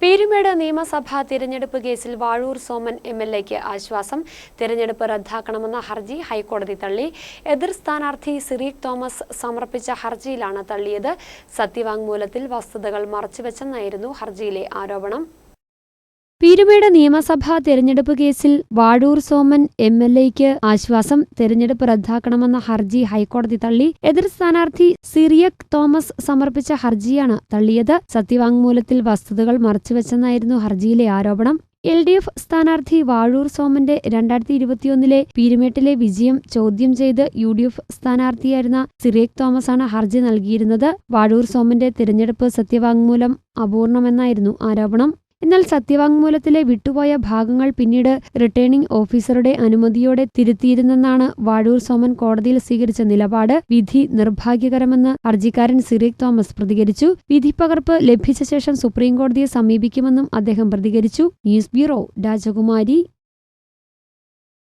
പീരുമേട് നിയമസഭാ തിരഞ്ഞെടുപ്പ് കേസിൽ വാഴൂർ സോമൻ എംഎൽഎയ്ക്ക് ആശ്വാസം. തിരഞ്ഞെടുപ്പ് റദ്ദാക്കണമെന്ന ഹർജി ഹൈക്കോടതി തള്ളി. എതിർ സ്ഥാനാർത്ഥി സിറീക് തോമസ് സമർപ്പിച്ച ഹർജിയിലാണ് തള്ളിയത്. സത്യവാങ്മൂലത്തിൽ വസ്തുതകൾ മറച്ചുവെച്ചെന്നായിരുന്നു ഹർജിയിലെ ആരോപണം. പീരുമേട് നിയമസഭാ തെരഞ്ഞെടുപ്പ് കേസിൽ വാഴൂർ സോമൻ എംഎൽഎയ്ക്ക് ആശ്വാസം. തെരഞ്ഞെടുപ്പ് റദ്ദാക്കണമെന്ന ഹർജി ഹൈക്കോടതി തള്ളി. എതിർ സ്ഥാനാർത്ഥി സിറിയക് തോമസ് സമർപ്പിച്ച ഹർജിയാണ് തള്ളിയത്. സത്യവാങ്മൂലത്തിൽ വസ്തുതകൾ മറച്ചുവെച്ചെന്നായിരുന്നു ഹർജിയിലെ ആരോപണം. LDF സ്ഥാനാർത്ഥി വാഴൂർ സോമന്റെ 2021 പീരുമേട്ടിലെ വിജയം ചോദ്യം ചെയ്ത് UDF സ്ഥാനാർത്ഥിയായിരുന്ന സിറിയക് തോമസാണ് ഹർജി നൽകിയിരുന്നത്. വാഴൂർ സോമന്റെ തിരഞ്ഞെടുപ്പ് സത്യവാങ്മൂലം അപൂർണമെന്നായിരുന്നു ആരോപണം. എന്നാൽ സത്യവാങ്മൂലത്തിലെ വിട്ടുപോയ ഭാഗങ്ങൾ പിന്നീട് റിട്ടേണിംഗ് ഓഫീസറുടെ അനുമതിയോടെ തിരുത്തിയിരുന്നെന്നാണ് വാഴൂർ സോമൻ കോടതിയിൽ സ്വീകരിച്ച നിലപാട്. വിധി നിർഭാഗ്യകരമെന്ന് ഹർജിക്കാരൻ സിറിയക് തോമസ് പ്രതികരിച്ചു. വിധിപ്പകർപ്പ് ലഭിച്ച ശേഷം സുപ്രീംകോടതിയെ സമീപിക്കുമെന്നും അദ്ദേഹം പ്രതികരിച്ചു. ന്യൂസ് ബ്യൂറോ, രാജകുമാരി.